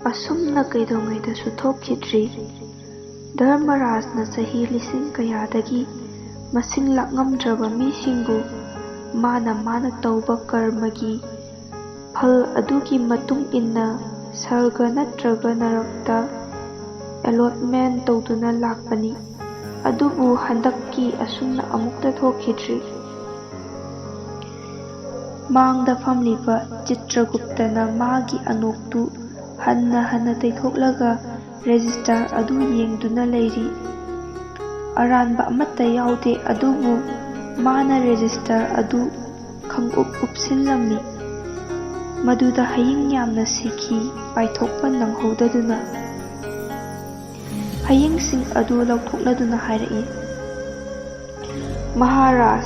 असुमना कईदोंगैदसु थोक्खिद्री धर्मराजना चही लिसिंग कयादगी मसिंग लांगमद्रबा मीसिंगबु माना तौबा कर्मगी फल अदुगी मतुंग इन्ना सर्गा नत्रगा नरकता अलॉटमेंट तौदुना लाकपनी अदुबु हंदक्की असुमना अमुक्ता थोक्खिद्री मांगदा फमलिबा चित्रगुप्तना मागी अनोक्तु हन्ना तैथोक्लगा रेजिस्टर अदु येंगदुना लेरी अरानबा अमत्ता याउदे अदुबु माना रेजिस्टर अदु खंगुप उपसिनलम्मी मदुदा हयिंग यामना सिखी पाइथोकपा नंगहोददुना हयिंगसिंग अदु लौथोक्लदुना हायरई महाराज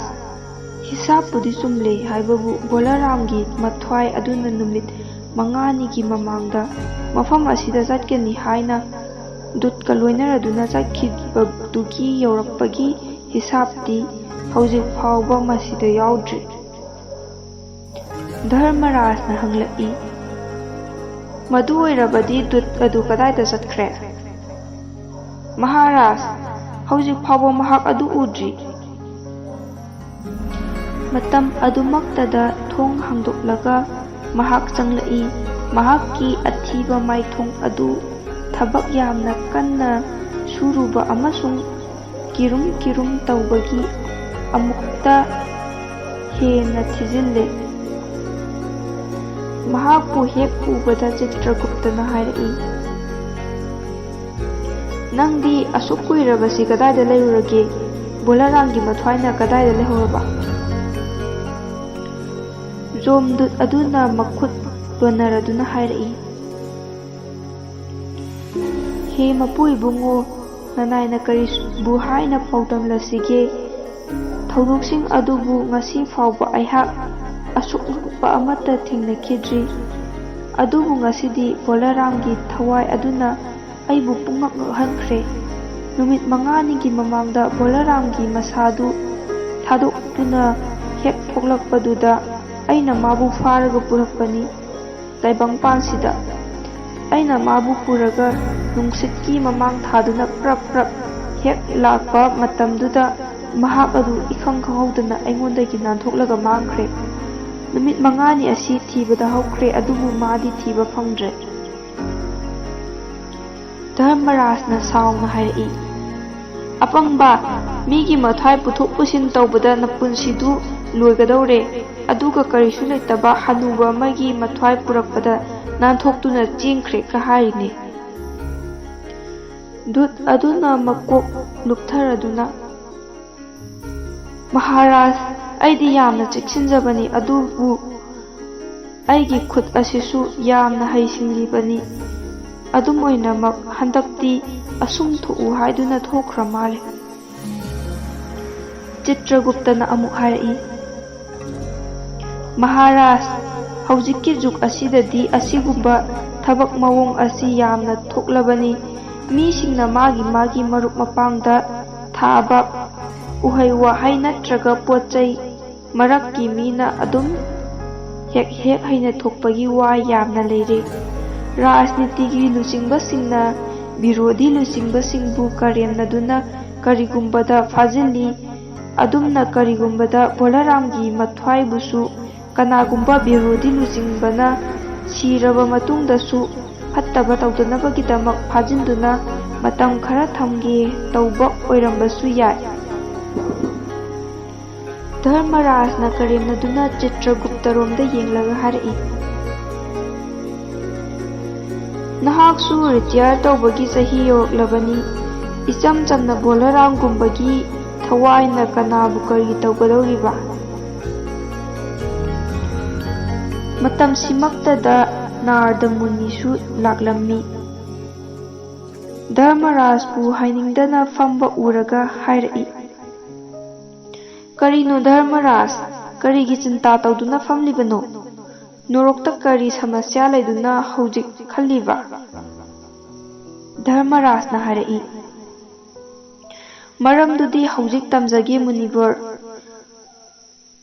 हिसाबपुदी चुमले हाइबबु बोलारामगी मथ्वाई अदुना नुमित मंगानिगी ममांगदा मफम असिदा चटकनी हाइना दुतका लोइनरदुना चटखिबदुगी यौरक्पगी हिसाबती हौजिक फाउबा मसिदा याउद्रि धर्मराजना हंगलई मदु ओइरबदी दुत अदु कदाइदा चटख्रे महाराज हौजिक फाउबा महाक अदु उद्रि मतम अदुमक्तदा थोंग हांदोक्लगा महाक चंगलई महाकी अथीबा माइथोंग अदु थबक यामना कन्ना सुरुबा अमसुंग किरुम तौबगी अमुक्ता हेना थिजिल्ले महाकु हेक उबदा चित्रगुप्तना हायरई नंदी असुक कुइरबसी कदाइदा लेरुरगे बोलारामगी मथ्वाइना कदाइदा लेहौरबा जोमदुत अदुना मखुत लोनरदुना हायरई हे मपुइबुंगो ननाइना करिबु हाइना पौदमलसिगे थौदोकसिंग अदुबु ngasi फाउबा अइहाक असुकनुपा अमत्ता थेंगनखिद्री अदुबु ngasiदी बोलारामगी थवाई अदुना अइबु पुंगक हनख्रे नुमित मंगानिगी ममांगदा बोलारामगी मसादु थादोक्तुना हेक थोक्लक्पदुदा अइना माबु फारगा पुरक्पनी ताइबंगपानसिदा अइना माबु पुरगा नुंगसितकी ममांग थादुना प्रप हेक लाकपा मतमदुदा महाक अदु इखंग खंगौदना अइंगोंदगी नानथोक्लगा मांगख्रे नुमित मंगानी असि थीबदा हौख्रे अदुबु मादी थीबा फंगद्रे धर्मराजना साउना हायरई अपंगबा मीगी मथाई पुथोक पुसिन तौबदा नपुंसिदु लोइगदौरे अदुगा करिसु लेतबा हनुबा अमगी मथ्वाई पुरक्पदा नानथोक्तुना चेंख्रे का हारिने दुत अदुना मकोक लुक्थरदुना महाराज अइदी यामना चेक्सिनजबनी अदुबु अइगी खुद असिसु यामना हैसिंलिबनी अदुम ओइनमक हंदक्ती असुम थोउ हाइदुना थोख्रा माले चित्रगुप्तना अमुक हायरई महाराज हौजिक्की जुग असिददी असिगुंबा थबक मवोंग असी यामना थोक्लबनी मीसिंगना मागी मरुप मपांगदा थाबा उहै वाहै नत्रगा पोचै मरक्की मीना अदुम हेक हैना थोक्पगी वा यामना लेरे राजनीतिगी लुचिंगबसिंगना विरोधी लुचिंगबसिंगबु करेमनदुना करिगुंबदा फाजिल्ली अदुमना करिगुंबदा बोलारामगी मथ्वाइबुसु कनागुंबा विरोधी लुचिंगबना सिरबा मतुंगदसु फत्तबा तौदनबगिदमक फाजिंदुना मतम खरा थमगे तौबा ओइरंबसु याय धर्मराजना करेमनदुना चित्रगुप्तरोमदा येंगलगा हारई नहाकसु रिटायर तौबगी चही योरक्लबनी इचम चमना बोलारामगुंबगी थवाइना कनाबु करी तौगदौरिबा मतम सिमक्तदा नारदा मुनिसु लाक्लम्मी धर्मराजबु हाइनिंगदना फंबा उरगा हायरई करीनो धर्मराज करीगी चिंता तौदुना फमलिबनो नोरोक्ता करी समस्या लेदुना हौजिक खल्लिबा धर्मराजना हारई मरमदुदी हौजिक तमजगे मुनिवर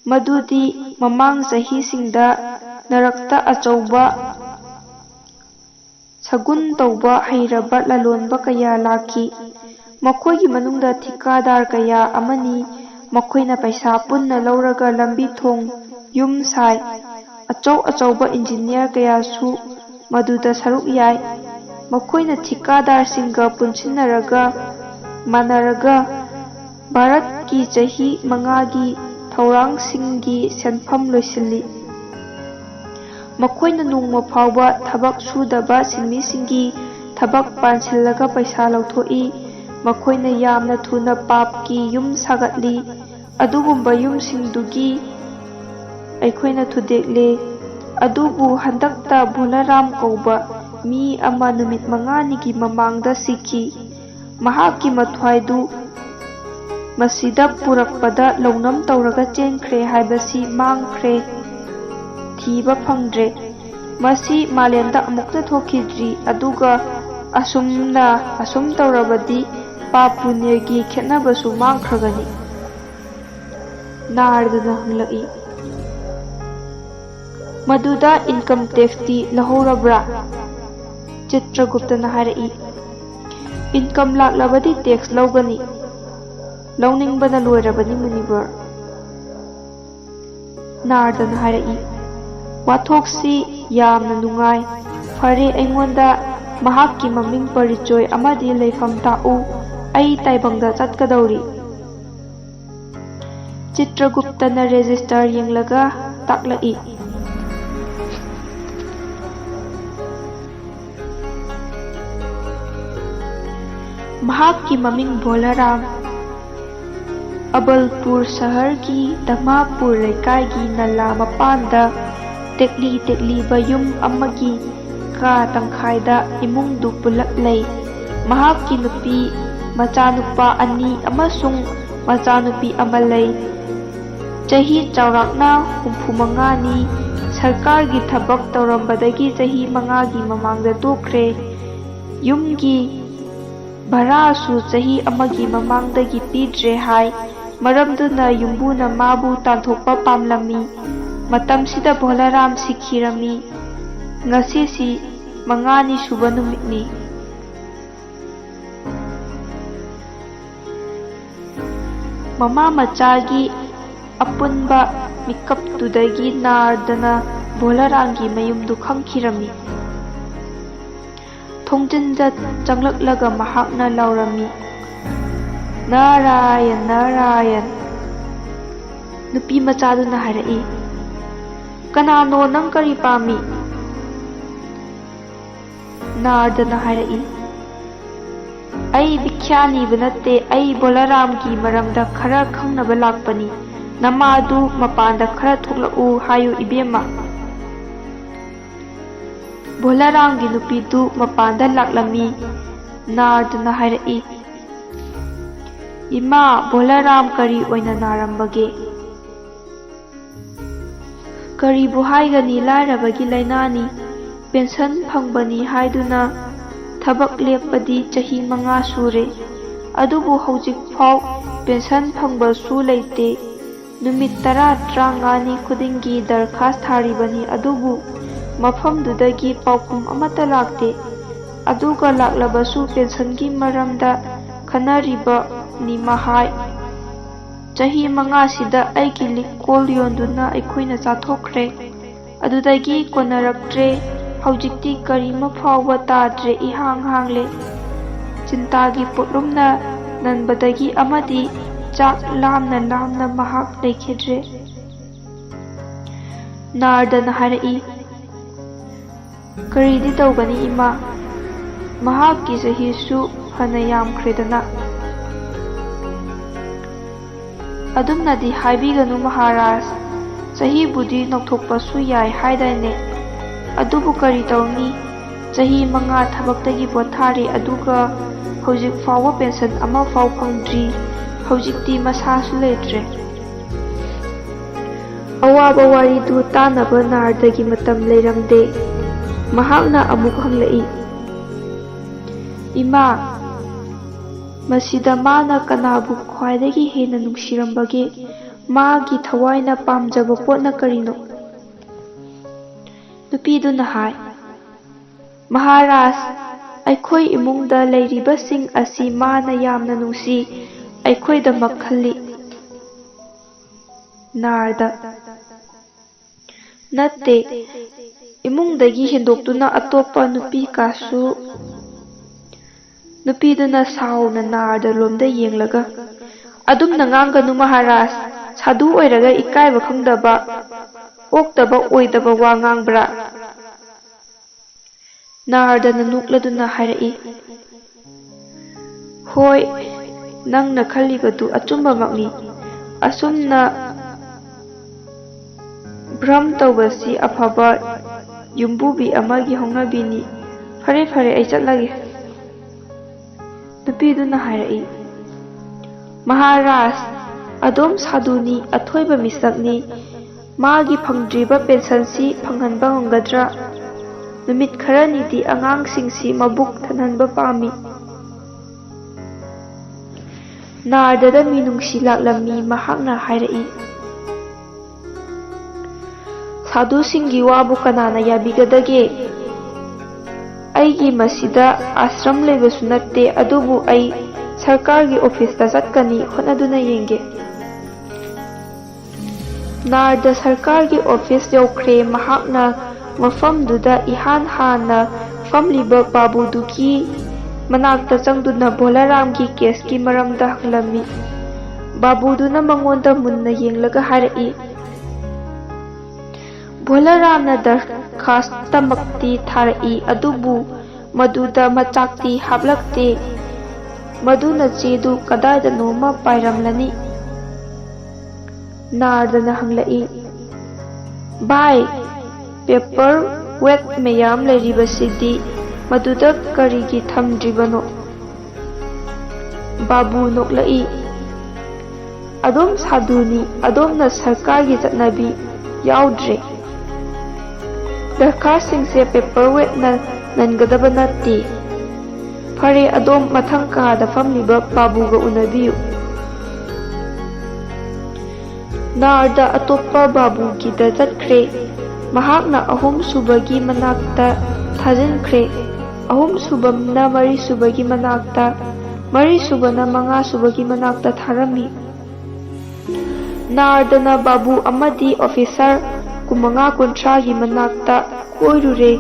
मदुदी ममांग चहीसिंगदा ꯅꯔꯛꯇ ꯑꯆꯧꯕ ꯁꯒꯨꯟ ꯇꯧꯕ ꯍꯩꯔꯕ ꯂꯂꯣꯟꯕ ꯀꯌꯥ ꯂꯥꯛꯈꯤ꯫ ꯃꯈꯣꯏꯒꯤ ꯃꯅꯨꯡꯗ ꯊꯤꯀꯥꯗꯥꯔ ꯀꯌꯥ ꯑꯃꯅꯤ꯫ ꯃꯈꯣꯏꯅ ꯄꯩꯁꯥ ꯄꯨꯟꯅ ꯂꯧꯔꯒ ꯂꯝꯕꯤ ꯊꯣꯡ ꯌꯨꯝ ꯁꯥꯏ꯫ ꯑꯆꯧ ꯑꯆꯧꯕ ꯏꯟꯖꯤꯅꯤꯌꯔ ꯀꯌꯥꯁꯨ ꯃꯗꯨꯗ ꯁꯔꯨꯛ ꯌꯥꯏ꯫ ꯃꯈꯣꯏꯅ ꯊꯤꯀꯥꯗꯥꯔꯁꯤꯡꯒ ꯄꯨꯟꯁꯤꯟꯅꯔꯒ ꯃꯥꯟꯅꯔꯒ ꯚꯥꯔꯠꯀꯤ ꯆꯍꯤ 5ꯒꯤ ꯊꯧꯔꯥꯡꯁꯤꯡꯒꯤ ꯁꯦꯟꯐꯝ ꯂꯣꯏꯁꯤꯜꯂꯤ꯫ ꯃꯈꯣꯏꯅ ꯅꯣꯡꯃ ꯐꯥꯎꯕ ꯊꯕꯛ ꯁꯨꯗꯕ ꯁꯤꯟꯃꯤꯁꯤꯡꯒꯤ ꯊꯕꯛ ꯄꯥꯟꯁꯤꯜꯂꯒ ꯄꯩꯁꯥ ꯂꯧꯊꯣꯛꯏ꯫ ꯃꯈꯣꯏꯅ ꯌꯥꯝꯅ ꯊꯨꯅ ꯄꯥꯞꯀꯤ ꯌꯨꯝ ꯁꯥꯒꯠꯂꯤ꯫ ꯑꯗꯨꯒꯨꯝꯕ ꯌꯨꯝꯁꯤꯡꯗꯨꯒꯤ ꯑꯩꯈꯣꯏꯅ ꯊꯨꯗꯦꯛꯂꯦ꯫ ꯑꯗꯨꯕꯨ ꯍꯟꯗꯛꯇ ꯚꯣꯂꯥꯔꯥꯝ ꯀꯧꯕ ꯃꯤ ꯑꯃ ꯅꯨꯃꯤꯠ 5ꯅꯤꯒꯤ ꯃꯃꯥꯡꯗ ꯁꯤꯈꯤ꯫ ꯃꯍꯥꯛꯀꯤ ꯃꯊ꯭ꯋꯥꯏꯗꯨ ꯃꯁꯤꯗ ꯄꯨꯔꯛꯄꯗ ꯂꯧꯅꯝ ꯇꯧꯔꯒ ꯆꯦꯟꯈ꯭ꯔꯦ ꯍꯥꯏꯕꯁꯤ ꯃꯥꯡꯈ꯭ꯔꯦ, ꯊꯤꯕ ꯐꯪꯗ꯭ꯔꯦ꯫ ꯃꯁꯤ ꯃꯥꯂꯦꯝꯗ ꯑꯃꯨꯛꯇ ꯊꯣꯛꯈꯤꯗ꯭ꯔꯤ꯫ ꯑꯗꯨꯒ ꯑꯁꯨꯝ ꯇꯧꯔꯕꯗꯤ ꯄꯥꯞ ꯄꯨꯅ꯭ꯌꯒꯤ ꯈꯦꯠꯅꯕꯁꯨ ꯃꯥꯡꯈ꯭ꯔꯒꯅꯤ꯫ ꯅꯥꯔꯗꯅ ꯍꯪꯂꯛꯏ꯫ ꯃꯗꯨꯗ ꯏꯟꯀꯝ ꯇꯦꯛꯁꯇꯤ ꯂꯧꯍꯧꯔꯕ꯭ꯔꯥ? ꯆꯤꯇ꯭ꯔꯒꯨꯞꯇꯅ ꯍꯥꯏꯔꯛꯏ꯫ ꯏꯟꯀꯝ ꯂꯥꯛꯂꯕꯗꯤ ꯇꯦꯛꯁ ꯂꯧꯒꯅꯤ꯫ ꯂꯧꯅꯤꯡꯕꯅ ꯂꯣꯏꯔꯕꯅꯤ ꯃꯨꯅꯤꯕꯔ꯫ ꯅꯥꯔꯗꯅ ꯍꯥꯏꯔꯛꯏ꯫ ꯋꯥꯊꯣꯛꯁꯤ ꯌꯥꯝꯅ ꯅꯨꯡꯉꯥꯏ꯫ ꯐꯔꯦ, ꯑꯩꯉꯣꯟꯗ ꯃꯍꯥꯛꯀꯤ ꯃꯃꯤꯡ ꯄꯔꯤꯆꯣꯏ ꯑꯃꯗꯤ ꯂꯩꯐꯝ ꯇꯥꯛꯎ꯫ ꯑꯩ ꯇꯥꯏꯕꯪꯗ ꯆꯠꯀꯗꯧꯔꯤ꯫ ꯆꯤꯇ꯭ꯔꯒꯨꯞꯇꯅ ꯔꯦꯖꯤꯁꯇꯔ ꯌꯦꯡꯂꯒ ꯇꯥꯛꯂꯛꯏ꯫ ꯃꯍꯥꯛꯀꯤ ꯃꯃꯤꯡ ꯚꯣꯂꯥꯔꯥꯝ꯫ ꯑꯕꯜꯄꯨꯔ ꯁꯍꯔꯒꯤ ꯗꯃꯥꯄꯨꯔ ꯂꯩꯀꯥꯏꯒꯤ ꯅꯂꯥ ꯃꯄꯥꯟꯗ ꯇꯦꯛꯂꯤ ꯇꯦꯛꯂꯤꯕ ꯌꯨꯝ ꯑꯃꯒꯤ ꯀꯥ ꯇꯪꯈꯥꯏꯗ ꯏꯃꯨꯡꯗꯨ ꯄꯨꯜꯂꯞ ꯂꯩ꯫ ꯃꯍꯥꯛꯀꯤ ꯅꯨꯄꯤ, ꯃꯆꯥꯅꯨꯄꯥ 2 ꯑꯃꯁꯨꯡ ꯃꯆꯥꯅꯨꯄꯤ 1 ꯂꯩ꯫ ꯆꯍꯤ ꯆꯥꯎꯔꯥꯛꯅ 65ꯅꯤ꯫ ꯁꯔꯀꯥꯔꯒꯤ ꯊꯕꯛ ꯇꯧꯔꯝꯕꯗꯒꯤ ꯆꯍꯤ 5ꯒꯤ ꯃꯃꯥꯡꯗ ꯇꯣꯛꯈ꯭ꯔꯦ꯫ ꯌꯨꯝꯒꯤ ꯚꯔꯥꯁꯨ ꯆꯍꯤ 1ꯒꯤ ꯃꯃꯥꯡꯗꯒꯤ ꯄꯤꯗ꯭ꯔꯦ ꯍꯥꯏ꯫ ꯃꯔꯝꯗꯨꯅ ꯌꯨꯝꯕꯨꯅ ꯃꯥꯕꯨ ꯇꯥꯟꯊꯣꯛꯄ ꯄꯥꯝꯂꯝꯃꯤ꯫ ꯃꯇꯝꯁꯤꯗ ꯚꯣꯂꯥꯔꯥꯝ ꯁꯤꯈꯤꯔꯝꯃꯤ꯫ ꯉꯁꯤꯁꯤ 5ꯅꯤ ꯁꯨꯕ ꯅꯨꯃꯤꯠꯅꯤ꯫ ꯃꯃꯥ ꯃꯆꯥꯒꯤ ꯑꯄꯨꯟꯕ ꯃꯤꯀꯞꯇꯨꯗꯒꯤ ꯅꯥꯔꯗꯅ ꯚꯣꯂꯥꯔꯥꯝꯒꯤ ꯃꯌꯨꯝꯗꯨ ꯈꯪꯈꯤꯔꯝꯃꯤ꯫ ꯊꯣꯡꯖꯤꯟꯗ ꯆꯪꯂꯛꯂꯒ ꯃꯍꯥꯛꯅ ꯂꯥꯎꯔꯝꯃꯤ, "ꯅꯥꯔꯥꯌꯟ, ꯅꯥꯔꯥꯌꯟ"꯫ ꯅꯨꯄꯤ ꯃꯆꯥꯗꯨꯅ ꯍꯥꯏꯔꯛꯏ, "ꯀꯅꯥꯅꯣ? ꯅꯪ ꯀꯔꯤ ꯄꯥꯝꯃꯤ?" ꯅꯥꯔꯗꯅ ꯍꯥꯏꯔꯛꯏ, "ꯑꯩ ꯚꯤꯈ꯭ꯌꯥ ꯅꯤꯕ ꯅꯠꯇꯦ꯫ ꯑꯩ ꯚꯣꯂꯥꯔꯥꯝꯒꯤ ꯃꯔꯝꯗ ꯈꯔ ꯈꯪꯅꯕ ꯂꯥꯛꯄꯅꯤ꯫ ꯅꯃꯥꯗꯨ ꯃꯄꯥꯟꯗ ꯈꯔ ꯊꯣꯛꯂꯛꯎ ꯍꯥꯏꯌꯨ ꯏꯕꯦꯝꯃ꯫" ꯚꯣꯂꯥꯔꯥꯝꯒꯤ ꯅꯨꯄꯤꯗꯨ ꯃꯄꯥꯟꯗ ꯂꯥꯛꯂꯝꯃꯤ꯫ ꯅꯥꯔꯗꯅ ꯍꯥꯏꯔꯛꯏ, "ꯏꯃꯥ, ꯚꯣꯂꯥꯔꯥꯝ ꯀꯔꯤ ꯑꯣꯏꯅ ꯅꯥꯔꯝꯕꯒꯦ?" "ꯀꯔꯤꯕꯨ ꯍꯥꯏꯒꯅꯤ, ꯂꯥꯏꯔꯕꯒꯤ ꯂꯥꯏꯅꯥꯅꯤ꯫ ꯄꯦꯟꯁꯟ ꯐꯪꯕꯅꯤ ꯍꯥꯏꯗꯨꯅ ꯊꯕꯛ ꯂꯦꯞꯄꯗꯤ ꯆꯍꯤ 5 ꯁꯨꯔꯦ꯫ ꯑꯗꯨꯕꯨ ꯍꯧꯖꯤꯛꯐꯥꯎ ꯄꯦꯟꯁꯟ ꯐꯪꯕꯁꯨ ꯂꯩꯇꯦ꯫ ꯅꯨꯃꯤꯠ 10-15ꯅꯤ ꯈꯨꯗꯤꯡꯒꯤ ꯗꯔꯈꯥꯁ ꯊꯥꯔꯤꯕꯅꯤ, ꯑꯗꯨꯕꯨ ꯃꯐꯝꯗꯨꯗꯒꯤ ꯄꯥꯎꯈꯨꯝ ꯑꯃꯠꯇ ꯂꯥꯛꯇꯦ꯫ ꯑꯗꯨꯒ ꯂꯥꯛꯂꯕꯁꯨ ꯄꯦꯟꯁꯟꯒꯤ ꯃꯔꯝꯗ ꯈꯟꯅꯔꯤꯕꯅꯤ ꯃꯍꯥꯏ꯫ ꯆꯍꯤ 5ꯁꯤꯗ ꯑꯩꯒꯤ ꯂꯤꯛ-ꯀꯣꯜ ꯌꯣꯟꯗꯨꯅ ꯑꯩꯈꯣꯏꯅ ꯆꯥꯊꯣꯛꯈ꯭ꯔꯦ꯫ ꯑꯗꯨꯗꯒꯤ ꯀꯣꯟꯅꯔꯛꯇ꯭ꯔꯦ꯫ ꯍꯧꯖꯤꯛꯇꯤ ꯀꯔꯤꯃ ꯐꯥꯎꯕ ꯇꯥꯗ꯭ꯔꯦ, ꯏꯍꯥꯡ ꯍꯥꯡꯂꯦ꯫ ꯆꯤꯟꯇꯥꯒꯤ ꯄꯣꯠꯂꯨꯝꯅ ꯅꯟꯕꯗꯒꯤ ꯑꯃꯗꯤ ꯆꯥꯛ ꯂꯥꯝꯅ ꯂꯥꯝꯅ ꯃꯍꯥꯛ ꯂꯩꯈꯤꯗ꯭ꯔꯦ꯫ ꯅꯥꯔꯗꯅ ꯍꯥꯏꯔꯛꯏ, "ꯀꯔꯤꯗꯤ ꯇꯧꯒꯅꯤ ꯏꯃꯥ, ꯃꯍꯥꯛꯀꯤ ꯆꯍꯤꯁꯨ ꯐꯅ ꯌꯥꯝꯈ꯭ꯔꯦꯗꯅ." "ꯑꯗꯨꯝꯅꯗꯤ ꯍꯥꯏꯕꯤꯒꯅꯨ ꯃꯍꯥꯔꯥꯖ꯫ ꯆꯍꯤꯕꯨꯗꯤ ꯅꯧꯊꯣꯛꯄꯁꯨ ꯌꯥꯏ ꯍꯥꯏꯗꯥꯏꯅꯦ꯫ ꯑꯗꯨꯕꯨ ꯀꯔꯤ ꯇꯧꯅꯤ, ꯆꯍꯤ 5 ꯊꯕꯛꯇꯒꯤ ꯄꯣꯠꯊꯥꯔꯦ, ꯑꯗꯨꯒ ꯍꯧꯖꯤꯛ ꯐꯥꯎꯕ ꯄꯦꯟꯁꯟ ꯑꯃꯐꯥꯎ ꯐꯪꯗ꯭ꯔꯤ꯫ ꯍꯧꯖꯤꯛꯇꯤ ꯃꯁꯥꯁꯨ ꯂꯩꯇ꯭ꯔꯦ." ꯑꯋꯥꯕ ꯋꯥꯔꯤꯗꯨ ꯇꯥꯅꯕ ꯅꯥꯔꯗꯒꯤ ꯃꯇꯝ ꯂꯩꯔꯝꯗꯦ꯫ ꯃꯍꯥꯛꯅ ꯑꯃꯨꯛ ꯍꯪꯂꯛꯏ, "ꯏꯃꯥ, ꯃꯁꯤꯗ ꯃꯥꯅ ꯀꯅꯥꯕꯨ ꯈ꯭ꯋꯥꯏꯗꯒꯤ ꯍꯦꯟꯅ ꯅꯨꯡꯁꯤꯔꯝꯕꯒꯦ? ꯃꯥꯒꯤ ꯊꯋꯥꯏꯅ ꯄꯥꯝꯖꯕ ꯄꯣꯠꯅ ꯀꯔꯤꯅꯣ?" ꯅꯨꯄꯤꯗꯨꯅ ꯍꯥꯏ, ꯃꯍꯥꯔꯥꯖ, ꯑꯩꯈꯣꯏ ꯏꯃꯨꯡꯗ ꯂꯩꯔꯤꯕꯁꯤꯡ ꯑꯁꯤ ꯃꯥꯅ ꯌꯥꯝꯅ ꯅꯨꯡꯁꯤ ꯑꯩꯈꯣꯏꯗꯃꯛ ꯈꯜꯂꯤ꯫ ꯅꯥꯔꯗ: ꯅꯠꯇꯦ, ꯏꯃꯨꯡꯗꯒꯤ ꯍꯦꯟꯗꯣꯛꯇꯨꯅ ꯑꯇꯣꯞꯄ ꯅꯨꯄꯤ ꯀꯥꯁꯨ꯫ ꯅꯨꯄꯤꯗꯨꯅ ꯁꯥꯎꯅ ꯅꯥꯔꯗ ꯂꯣꯝꯗ ꯌꯦꯡꯂꯒ, ꯑꯗꯨꯝꯅ ꯉꯥꯡꯒꯅꯨ ꯃꯍꯥꯔꯥꯖ, ꯁꯥꯗꯨ ꯑꯣꯏꯔꯒ ꯏꯀꯥꯏꯕ ꯈꯪꯗꯕ, ꯑꯣꯛꯇꯕ ꯑꯣꯏꯗꯕ ꯋꯥ ꯉꯥꯡꯕ꯭ꯔꯥ? ꯅꯥꯔꯗꯅ ꯅꯣꯛꯂꯗꯨꯅ ꯍꯥꯏꯔꯛꯏ, ꯍꯣꯏ, ꯅꯪꯅ ꯈꯜꯂꯤꯕꯗꯨ ꯑꯆꯨꯝꯕꯃꯛꯅꯤ꯫ ꯑꯁꯨꯝꯅ ꯚ꯭ꯔꯝ ꯇꯧꯕꯁꯤ ꯑꯐꯕ ꯌꯨꯝꯕꯨꯕꯤ ꯑꯃꯒꯤ ꯍꯧꯅꯕꯤꯅꯤ꯫ ꯐꯔꯦ ꯐꯔꯦ, ꯑꯩ ꯆꯠꯂꯒꯦ꯫ ꯅꯨꯄꯤꯗꯨꯅ ꯍꯥꯏꯔꯛꯏ, ꯃꯍꯥꯔꯥꯖ, ꯑꯗꯣꯝ ꯁꯥꯗꯨꯅꯤ, ꯑꯊꯣꯏꯕ ꯃꯤꯁꯛꯅꯤ, ꯃꯥꯒꯤ ꯐꯪꯗ꯭ꯔꯤꯕ ꯄꯦꯟꯁꯟꯁꯤ ꯐꯪꯍꯟꯕ ꯉꯝꯒꯗ꯭ꯔꯥ? ꯅꯨꯃꯤꯠ ꯈꯔꯅꯤꯗꯤ ꯑꯉꯥꯡꯁꯤꯡꯁꯤ ꯃꯕꯨꯛ ꯊꯟꯍꯟꯕ ꯄꯥꯝꯃꯤ꯫ ꯅꯥꯔꯗꯗ ꯃꯤꯅꯨꯡꯁꯤ ꯂꯥꯛꯂꯝꯃꯤ꯫ ꯃꯍꯥꯛꯅ ꯍꯥꯏꯔꯛꯏ, ꯁꯥꯗꯨꯁꯤꯡꯒꯤ ꯋꯥꯕꯨ ꯀꯅꯥꯅ ꯌꯥꯕꯤꯒꯗꯒꯦ? ꯑꯩꯒꯤ ꯃꯁꯤꯗ ꯑꯥꯁ꯭ꯔꯝ ꯂꯩꯕꯁꯨ ꯅꯠꯇꯦ, ꯑꯗꯨꯕꯨ ꯑꯩ ꯁꯔꯀꯥꯔꯒꯤ ꯑꯣꯐꯤꯁꯇ ꯆꯠꯀꯅꯤ, ꯍꯣꯠꯅꯗꯨꯅ ꯌꯦꯡꯒꯦ꯫ ꯅꯥꯔꯗ ꯁꯔꯀꯥꯔꯒꯤ ꯑꯣꯐꯤꯁ ꯌꯧꯈ꯭ꯔꯦ꯫ ꯃꯍꯥꯛꯅ ꯃꯐꯝꯗꯨꯗ ꯏꯍꯥꯟ ꯍꯥꯟꯅ ꯐꯝꯂꯤꯕ ꯕꯥꯕꯨꯗꯨꯒꯤ ꯃꯅꯥꯛꯇ ꯆꯪꯗꯨꯅ ꯕꯣꯂꯥꯔꯥꯝꯒꯤ ꯀꯦꯁꯀꯤ ꯃꯔꯝꯗ ꯍꯪꯂꯝꯃꯤ꯫ ꯕꯥꯕꯨꯗꯨꯅ ꯃꯉꯣꯟꯗ ꯃꯨꯟꯅ ꯌꯦꯡꯂꯒ ꯍꯥꯏꯔꯛꯏ, ꯕꯣꯂꯥꯔꯥꯝꯅ ꯗꯔꯈꯥꯁꯇꯃꯛꯇꯤ ꯊꯥꯔꯛꯏ, ꯑꯗꯨꯕꯨ ꯃꯗꯨꯗ ꯃꯆꯥꯛꯇꯤ ꯍꯥꯞꯂꯛꯇꯦ꯫ ꯃꯗꯨꯅ ꯆꯦꯗꯨ ꯀꯗꯥꯏꯗꯅꯣꯃ ꯄꯥꯏꯔꯝꯂꯅꯤ꯫ ꯅꯥꯔꯗꯅ ꯍꯪꯂꯛꯏ, ꯚꯥꯏ, ꯄꯦꯄꯔ ꯋꯦꯠ ꯃꯌꯥꯝ ꯂꯩꯔꯤꯕꯁꯤꯗꯤ ꯃꯗꯨꯗ ꯀꯔꯤꯒꯤ ꯊꯝꯗ꯭ꯔꯤꯕꯅꯣ? ꯕꯥꯕꯨ ꯅꯣꯛꯂꯛꯏ, ꯑꯗꯣꯝ ꯁꯥꯗꯨꯅꯤ, ꯑꯗꯣꯝꯅ ꯁꯔꯀꯥꯔꯒꯤ ꯆꯠꯅꯕꯤ ꯌꯥꯎꯗ꯭ꯔꯦ꯫ ꯗꯔꯈꯥꯁꯁꯤꯡꯁꯦ ꯄꯦꯄꯔ ꯋꯦꯠꯅ ꯅꯟꯒꯗꯕ ꯅꯠꯇꯦ꯫ ꯐꯔꯦ, ꯑꯗꯣꯝ ꯃꯊꯪ ꯀꯥꯗ ꯐꯝꯂꯤꯕ ꯕꯥꯕꯨꯒ ꯎꯅꯕꯤꯌꯨ꯫ ꯅꯥꯔꯗ ꯑꯇꯣꯞꯄ ꯕꯥꯕꯨꯒꯤꯗ ꯆꯠꯈ꯭ꯔꯦ꯫ ꯃꯍꯥꯛꯅ ꯑꯍꯨꯝꯁꯨꯕꯒꯤ ꯃꯅꯥꯛꯇ ꯊꯥꯖꯤꯟꯈ꯭ꯔꯦ, ꯑꯍꯨꯝꯁꯨꯕꯅ ꯃꯔꯤꯁꯨꯕꯒꯤ ꯃꯅꯥꯛꯇ, ꯃꯔꯤꯁꯨꯕꯅ ꯃꯉꯥꯁꯨꯕꯒꯤ ꯃꯅꯥꯛꯇ ꯊꯥꯔꯝꯃꯤ꯫ ꯅꯥꯔꯗꯅ ꯕꯥꯕꯨ ꯑꯃꯗꯤ ꯑꯣꯐꯤꯁꯥꯔ 50-30ꯒꯤ ꯃꯅꯥꯛꯇ ꯀꯣꯏꯔꯨꯔꯦ꯫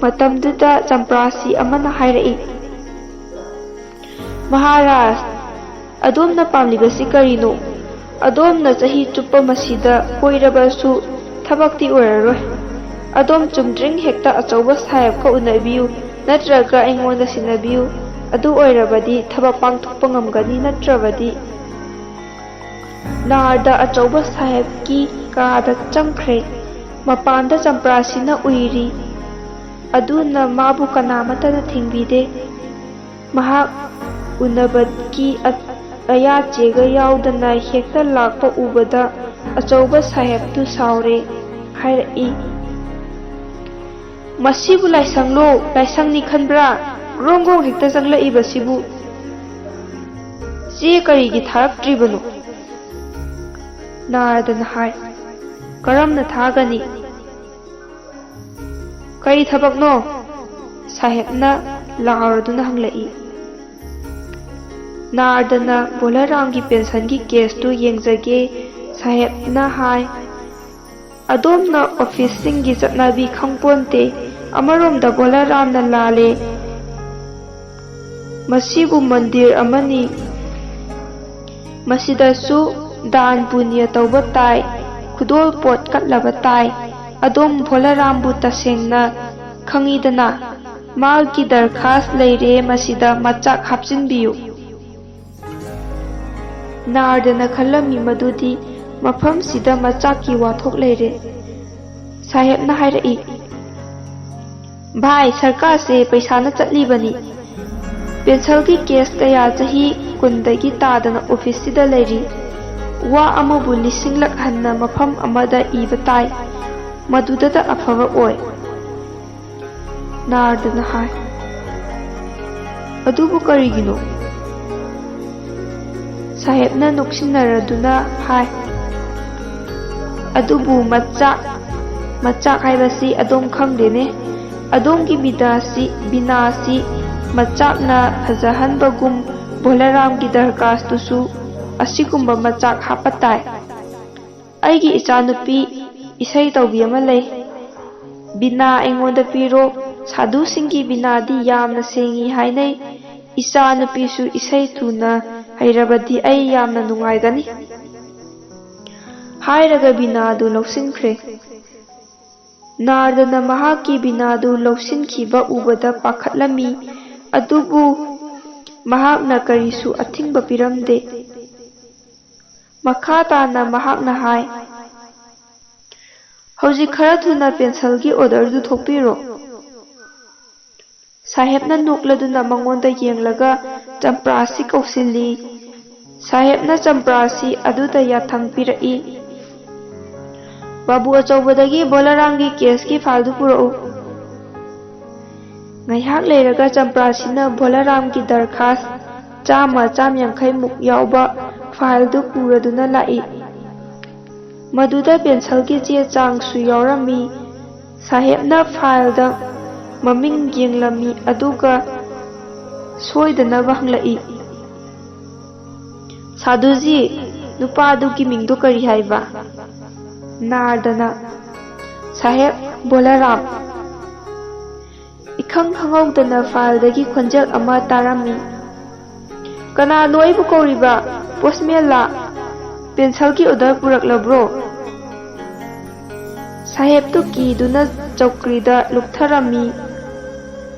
ꯃꯇꯝꯗꯨꯗ ꯆꯝꯄ꯭ꯔꯥꯁꯤ ꯑꯃꯅ ꯍꯥꯏꯔꯛꯏ, ꯃꯍꯥꯔꯥꯖ, ꯑꯗꯣꯝꯅ ꯄꯥꯝꯂꯤꯕꯁꯤ ꯀꯔꯤꯅꯣ? ꯑꯗꯣꯝꯅ ꯆꯍꯤ ꯆꯨꯞꯄ ꯃꯁꯤꯗ ꯀꯣꯏꯔꯕꯁꯨ ꯊꯕꯛꯇꯤ ꯑꯣꯏꯔꯔꯣꯏ꯫ ꯑꯗꯣꯝ ꯆꯨꯝꯗ꯭ꯔꯤꯡ ꯍꯦꯛꯇ ꯑꯆꯧꯕ ꯁꯥꯍꯦꯕꯀ ꯎꯅꯕꯤꯌꯨ, ꯅꯠꯇ꯭ꯔꯒ ꯑꯩꯉꯣꯟꯗ ꯁꯤꯟꯅꯕꯤꯌꯨ꯫ ꯑꯗꯨ ꯑꯣꯏꯔꯕꯗꯤ ꯊꯕꯛ ꯄꯥꯡꯊꯣꯛꯄ ꯉꯝꯒꯅꯤ, ꯅꯠꯇ꯭ꯔꯕꯗꯤ꯫ ꯅꯥꯔꯗ ꯑꯆꯧꯕ ꯁꯥꯍꯦꯕꯀꯤ ꯀꯥꯗ ꯆꯪꯈ꯭ꯔꯦ꯫ ꯃꯄꯥꯟꯗ ꯆꯝꯄ꯭ꯔꯥꯁꯤꯅ ꯎꯏꯔꯤ, ꯑꯗꯨꯅ ꯃꯥꯕꯨ ꯀꯅꯥꯃꯠꯇꯅ ꯊꯤꯡꯕꯤꯗꯦ꯫ ꯃꯍꯥꯛ ꯎꯅꯕꯒꯤ ꯑꯌꯥꯆꯦꯒ ꯌꯥꯎꯗꯅ ꯍꯦꯛꯇ ꯂꯥꯛꯄ ꯎꯕꯗ ꯑꯆꯧꯕ ꯁꯥꯍꯦꯕꯇꯨ ꯁꯥꯎꯔꯦ꯫ ꯍꯥꯏꯔꯛꯏ, ꯃꯁꯤꯕꯨ ꯂꯥꯏꯁꯪꯂꯣ, ꯂꯥꯏꯁꯪꯅꯤ ꯈꯟꯕ꯭ꯔꯥ? ꯒ꯭ꯔꯣꯡ ꯒ꯭ꯔꯣꯡ ꯍꯦꯛꯇ ꯆꯪꯂꯛꯏꯕꯁꯤꯕꯨ꯫ ꯆꯦ ꯀꯔꯤꯒꯤ ꯊꯥꯔꯛꯇ꯭ꯔꯤꯕꯅꯣ? ꯅꯥꯔꯗꯅ ꯍꯥꯏ, ꯀꯔꯝꯅ ꯊꯥꯒꯅꯤ? ꯀꯔꯤ ꯊꯕꯛꯅꯣ? ꯁꯥꯍꯦꯕꯅ ꯂꯥꯎꯔꯗꯨꯅ ꯍꯪꯂꯛꯏ꯫ ꯅꯥꯔꯗꯅ ꯕꯣꯂꯥꯔꯥꯝꯒꯤ ꯄꯦꯟꯁꯟꯒꯤ ꯀꯦꯁꯇꯨ ꯌꯦꯡꯖꯒꯦ꯫ ꯁꯥꯍꯦꯕꯅ ꯍꯥꯏ, ꯑꯗꯣꯝꯅ ꯑꯣꯐꯤꯁꯁꯤꯡꯒꯤ ꯆꯠꯅꯕꯤ ꯈꯪꯄꯣꯟꯇꯦ꯫ ꯑꯃꯔꯣꯝꯗ ꯕꯣꯂꯥꯔꯥꯝꯅ ꯂꯥꯜꯂꯦ꯫ ꯃꯁꯤꯕꯨ ꯃꯟꯗꯤꯔ ꯑꯃꯅꯤ, ꯃꯁꯤꯗꯁꯨ ꯗꯥꯟ ꯄꯨꯅ꯭ꯌ ꯇꯧꯕ ꯇꯥꯏ, ꯈꯨꯗꯣꯜ ꯄꯣꯠ ꯀꯠꯂꯕ ꯇꯥꯏ꯫ ꯑꯗꯣꯝ ꯕꯣꯂꯥꯔꯥꯝꯕꯨ ꯇꯁꯦꯡꯅ ꯈꯪꯏꯗꯅ, ꯃꯥꯒꯤ ꯗꯔꯈꯥꯁ ꯂꯩꯔꯦ, ꯃꯁꯤꯗ ꯃꯆꯥꯛ ꯍꯥꯞꯆꯤꯟꯕꯤꯌꯨ꯫ ꯅꯥꯔꯗꯅ ꯈꯜꯂꯝꯃꯤ ꯃꯗꯨꯗꯤ ꯃꯐꯝꯁꯤꯗ ꯃꯆꯥꯛꯀꯤ ꯋꯥꯊꯣꯛ ꯂꯩꯔꯦ꯫ ꯁꯥꯍꯦꯕꯅ ꯍꯥꯏꯔꯛꯏ, ꯚꯥꯏ, ꯁꯔꯀꯥꯔꯁꯦ ꯄꯩꯁꯥꯅ ꯆꯠꯂꯤꯕꯅꯤ꯫ ꯄꯦꯟꯁꯜꯒꯤ ꯀꯦꯁ ꯀꯌꯥ ꯆꯍꯤ 10ꯗꯒꯤ ꯇꯥꯗꯅ ꯑꯣꯐꯤꯁꯁꯤꯗ ꯂꯩꯔꯤ꯫ ꯋꯥ ꯑꯃꯕꯨ 1000 ꯂꯛ ꯍꯟꯅ ꯃꯐꯝ ꯑꯃꯗ ꯏꯕ ꯇꯥꯏ, ꯃꯗꯨꯗꯇ ꯑꯐꯕ ꯑꯣꯏ꯫ ꯅꯥꯔꯗꯅ ꯍꯥꯏ, ꯑꯗꯨꯕꯨ ꯀꯔꯤꯒꯤꯅꯣ? ꯁꯥꯍꯦꯕꯅ ꯅꯣꯛꯁꯤꯟꯅꯔꯗꯨꯅ ꯍꯥꯏ, ꯑꯗꯨꯕꯨ ꯃꯆꯥꯛ ꯃꯆꯥꯛ ꯍꯥꯏꯕꯁꯤ ꯑꯗꯣꯝ ꯈꯪꯗꯦꯅꯦ꯫ ꯑꯗꯣꯝꯒꯤ ꯕꯤꯅꯥꯁꯤ ꯃꯆꯥꯛꯅ ꯐꯖꯍꯟꯕꯒꯨꯝ ꯕꯣꯂꯥꯔꯥꯝꯒꯤ ꯗꯔꯀꯥꯁꯇꯨꯁꯨ ꯑꯁꯤꯒꯨꯝꯕ ꯃꯆꯥꯛ ꯍꯥꯞꯄ ꯇꯥꯏ꯫ ꯑꯩꯒꯤ ꯏꯆꯥꯅꯨꯄꯤ ꯏꯁꯩ ꯇꯧꯕꯤ ꯑꯃ ꯂꯩ, ꯕꯤꯅꯥ ꯑꯩꯉꯣꯟꯗ ꯄꯤꯔꯣ, ꯁꯥꯙꯨꯁꯤꯡꯒꯤ ꯕꯤꯅꯥꯗꯤ ꯌꯥꯝꯅ ꯁꯦꯡꯏ ꯍꯥꯏꯅꯩ꯫ ꯏꯆꯥꯅꯨꯄꯤꯁꯨ ꯏꯁꯩ ꯊꯨꯅ ꯍꯩꯔꯕꯗꯤ ꯑꯩ ꯌꯥꯝꯅ ꯅꯨꯡꯉꯥꯏꯒꯅꯤ꯫ ꯍꯥꯏꯔꯒ ꯕꯤꯅꯥꯗꯨ ꯂꯧꯁꯤꯟꯈ꯭ꯔꯦ꯫ ꯅꯥꯔꯗꯅ ꯃꯍꯥꯛꯀꯤ ꯕꯤꯅꯥꯗꯨ ꯂꯧꯁꯤꯟꯈꯤꯕ ꯎꯕꯗ ꯄꯥꯈꯠꯂꯝꯃꯤ, ꯑꯗꯨꯕꯨ ꯃꯍꯥꯛꯅ ꯀꯔꯤꯁꯨ ꯑꯊꯤꯡꯕ ꯄꯤꯔꯝꯗꯦ꯫ ꯃꯈꯥ ꯇꯥꯅ ꯃꯍꯥꯛꯅ ꯍꯥꯏ, ꯍꯧꯖꯤꯛ ꯈꯔ ꯊꯨꯅ ꯄꯦꯟꯁꯜꯒꯤ ꯑꯣꯔꯗꯔꯗꯨ ꯊꯣꯛꯄꯤꯔꯣ꯫ ꯁꯥꯍꯦꯕꯅ ꯅꯣꯛꯂꯗꯨꯅ ꯃꯉꯣꯟꯗ ꯌꯦꯡꯂꯒ ꯆꯝꯄ꯭ꯔꯥꯁꯤ ꯀꯧꯁꯤꯜꯂꯤ꯫ ꯁꯥꯍꯦꯕꯅ ꯆꯝꯄ꯭ꯔꯥꯁꯤ ꯑꯗꯨꯗ ꯌꯥꯊꯪ ꯄꯤꯔꯛꯏ꯫ ꯕꯥꯕꯨ ꯑꯆꯧꯕꯗꯒꯤ ꯕꯣꯂꯥꯔꯥꯝꯒꯤ ꯀꯦꯁꯀꯤ ꯐꯥꯏꯜꯗꯨ ꯄꯨꯔꯛꯎ꯫ ꯉꯥꯏꯍꯥꯛ ꯂꯩꯔꯒ ꯆꯝꯄ꯭ꯔꯥꯁꯤꯅ ꯕꯣꯂꯥꯔꯥꯝꯒꯤ ꯗꯔꯈꯥꯁ 100-150ꯃꯨꯛ ꯌꯥꯎꯕ ꯐꯥꯏꯜꯗꯨ ꯄꯨꯔꯗꯨꯅ ꯂꯥꯛꯏ꯫ ꯃꯗꯨꯗ ꯄꯦꯟꯁꯜꯒꯤ ꯆꯦ ꯆꯥꯡꯁꯨ ꯌꯥꯎꯔꯝꯃꯤ꯫ ꯁꯥꯍꯦꯕꯅ ꯐꯥꯏꯜꯗ ꯃꯃꯤꯡ ꯌꯦꯡꯂꯝꯃꯤ ꯑꯗꯨꯒ ꯁꯣꯏꯗꯅꯕ ꯍꯪꯂꯛꯏ, ꯁꯥꯙꯨꯖꯤ, ꯅꯨꯄꯥꯗꯨꯒꯤ ꯃꯤꯡꯗꯨ ꯀꯔꯤ ꯍꯥꯏꯕ? ꯅꯥꯔꯗꯅ: ꯁꯥꯍꯦꯕ ꯕꯣꯂꯥꯔꯥꯝ꯫ ꯏꯈꯪ ꯈꯪꯍꯧꯗꯅ ꯐꯥꯏꯜꯗꯒꯤ ꯈꯣꯟꯖꯦꯜ ꯑꯃ ꯇꯥꯔꯝꯃꯤ, ꯀꯅꯥꯅꯣ ꯑꯩꯕꯨ ꯀꯧꯔꯤꯕ? ꯄꯣꯁꯠꯃꯦꯟꯂꯥ? ꯄꯦꯟꯁꯜꯒꯤ ꯑꯣꯔꯗꯔ ꯄꯨꯔꯛꯂꯕ꯭ꯔꯣ? ꯁꯥꯍꯦꯕꯇꯨ ꯀꯤꯗꯨꯅ ꯆꯧꯀ꯭ꯔꯤꯗ ꯂꯨꯞꯊꯔꯝꯃꯤ꯫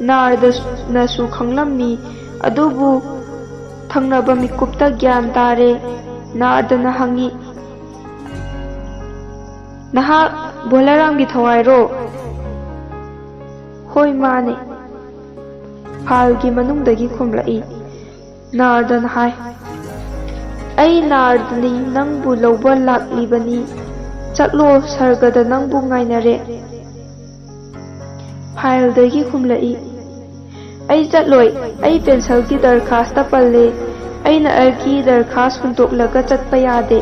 ꯅꯥꯔꯗꯅꯁꯨ ꯈꯪꯂꯝꯃꯤ, ꯑꯗꯨꯕꯨ ꯊꯪꯅꯕ ꯃꯤꯀꯨꯞꯇ ꯒ꯭ꯌꯥꯟ ꯇꯥꯔꯦ꯫ ꯅꯥꯔꯗꯅ ꯍꯪꯏ, ꯅꯍꯥꯛ ꯕꯣꯂꯥꯔꯥꯝꯒꯤ ꯊꯋꯥꯏꯔꯣ? ꯍꯣꯏ ꯃꯥꯅꯦ, ꯐꯥꯏꯜꯒꯤ ꯃꯅꯨꯡꯗꯒꯤ ꯈꯨꯝꯂꯛꯏ꯫ ꯅꯥꯔꯗꯅ ꯍꯥꯏ, ꯑꯩ ꯅꯥꯔꯗꯅꯤ ꯅꯪꯕꯨ ꯂꯧꯕ ꯂꯥꯛꯂꯤꯕꯅꯤ, ꯆꯠꯂꯣ, ꯁꯔꯒꯗ ꯅꯪꯕꯨ ꯉꯥꯏꯅꯔꯦ꯫ ꯐꯥꯏꯜꯗꯒꯤ ꯈꯨꯝꯂꯛꯏ, ꯑꯩ ꯆꯠꯂꯣꯏ, ꯑꯩ ꯄꯦꯟꯁꯜꯒꯤ ꯗꯔꯈꯥꯁꯇ ꯄꯜꯂꯦ, ꯑꯩꯅ ꯑꯩꯒꯤ ꯗꯔꯈꯥꯁ ꯍꯨꯟꯗꯣꯛꯂꯒ ꯆꯠꯄ ꯌꯥꯗꯦ꯫